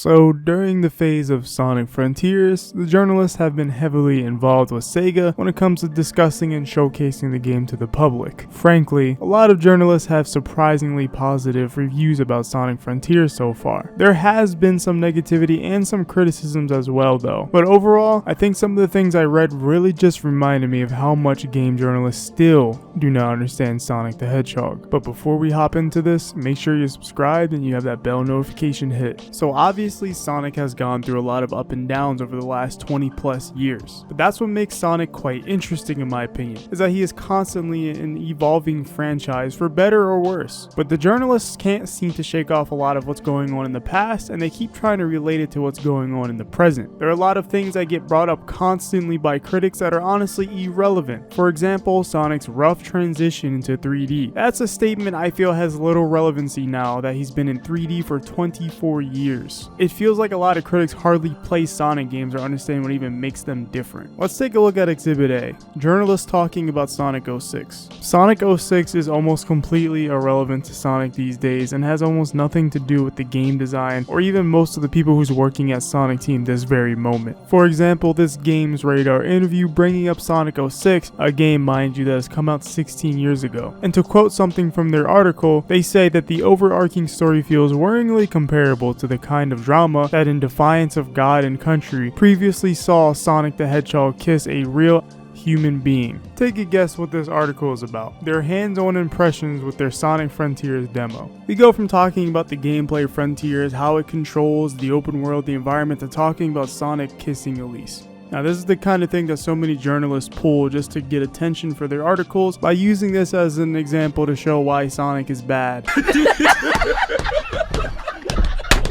So during the phase of Sonic Frontiers, the journalists have been heavily involved with Sega when it comes to discussing and showcasing the game to the public. Frankly, a lot of journalists have surprisingly positive reviews about Sonic Frontiers so far. There has been some negativity and some criticisms as well though, but overall, I think some of the things I read really just reminded me of how much game journalists still do not understand Sonic the Hedgehog. But before we hop into this, make sure you're subscribed and you have that bell notification hit. So obviously Sonic has gone through a lot of up and downs over the last 20 plus years, but that's what makes Sonic quite interesting in my opinion, is that he is constantly an evolving franchise for better or worse. But the journalists can't seem to shake off a lot of what's going on in the past, and they keep trying to relate it to what's going on in the present. There are a lot of things that get brought up constantly by critics that are honestly irrelevant. For example, Sonic's rough transition into 3D. That's a statement I feel has little relevancy now that he's been in 3D for 24 years. It feels like a lot of critics hardly play Sonic games or understand what even makes them different. Let's take a look at Exhibit A. Journalists talking about Sonic 06. Sonic 06 is almost completely irrelevant to Sonic these days and has almost nothing to do with the game design or even most of the people who's working at Sonic Team this very moment. For example, this Games Radar interview bringing up Sonic 06, a game mind you that has come out 16 years ago. And to quote something from their article, they say that the overarching story feels worryingly comparable to the kind of drama that in defiance of God and country previously saw Sonic the Hedgehog kiss a real human being. Take a guess what this article is about. Their hands-on impressions with their Sonic Frontiers demo. We go from talking about the gameplay Frontiers, how it controls the open world, the environment, to talking about Sonic kissing Elise. Now this is the kind of thing that so many journalists pull just to get attention for their articles by using this as an example to show why Sonic is bad.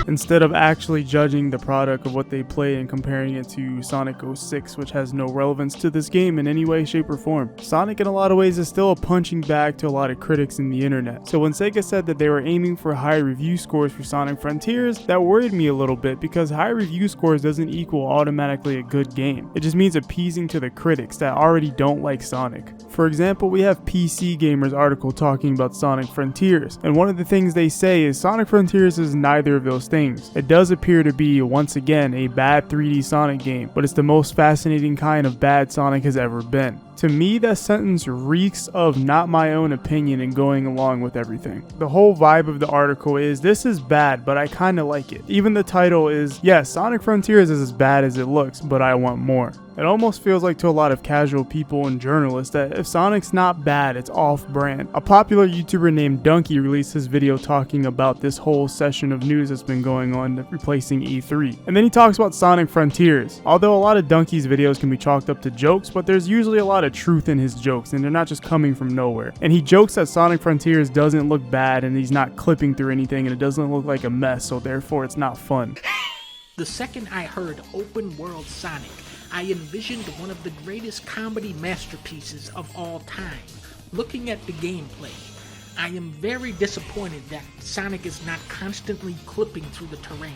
Instead of actually judging the product of what they play and comparing it to Sonic 06, which has no relevance to this game in any way, shape, or form. Sonic in a lot of ways is still a punching bag to a lot of critics in the internet. So when Sega said that they were aiming for high review scores for Sonic Frontiers, that worried me a little bit because high review scores doesn't equal automatically a good game. It just means appeasing to the critics that already don't like Sonic. For example, we have PC Gamer's article talking about Sonic Frontiers, and one of the things they say is Sonic Frontiers is neither of those things. It does appear to be, once again, a bad 3D Sonic game, but it's the most fascinating kind of bad Sonic has ever been. To me, that sentence reeks of not my own opinion and going along with everything. The whole vibe of the article is, this is bad, but I kinda like it. Even the title is, yes, Sonic Frontiers is as bad as it looks, but I want more. It almost feels like to a lot of casual people and journalists that if Sonic's not bad, it's off-brand. A popular YouTuber named Donkey released his video talking about this whole session of news that's been going on replacing E3. And then he talks about Sonic Frontiers. Although a lot of Donkey's videos can be chalked up to jokes, but there's usually a lot of truth in his jokes and they're not just coming from nowhere. And he jokes that Sonic Frontiers doesn't look bad and he's not clipping through anything and it doesn't look like a mess, so therefore it's not fun. The second I heard open world Sonic, I envisioned one of the greatest comedy masterpieces of all time. Looking at the gameplay, I am very disappointed that Sonic is not constantly clipping through the terrain.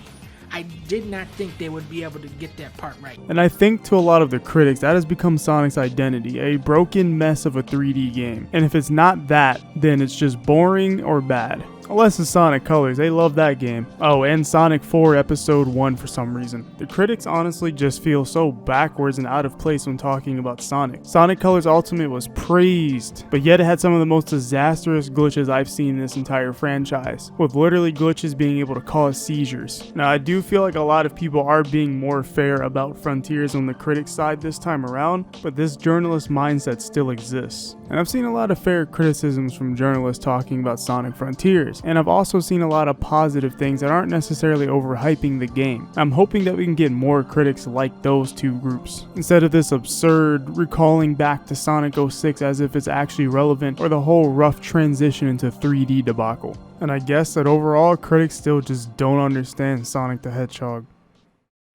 I did not think they would be able to get that part right. And I think to a lot of the critics, that has become Sonic's identity, a broken mess of a 3D game. And if it's not that, then it's just boring or bad. Unless it's Sonic Colors, they love that game. Oh, and Sonic 4 Episode 1 for some reason. The critics honestly just feel so backwards and out of place when talking about Sonic. Sonic Colors Ultimate was praised, but yet it had some of the most disastrous glitches I've seen in this entire franchise, with literally glitches being able to cause seizures. Now I do feel like a lot of people are being more fair about Frontiers on the critics side this time around, but this journalist mindset still exists. And I've seen a lot of fair criticisms from journalists talking about Sonic Frontiers, and I've also seen a lot of positive things that aren't necessarily overhyping the game. I'm hoping that we can get more critics like those two groups, instead of this absurd recalling back to Sonic 06 as if it's actually relevant, or the whole rough transition into 3D debacle. And I guess that overall, critics still just don't understand Sonic the Hedgehog.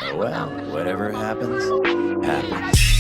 Oh well, whatever happens, happens.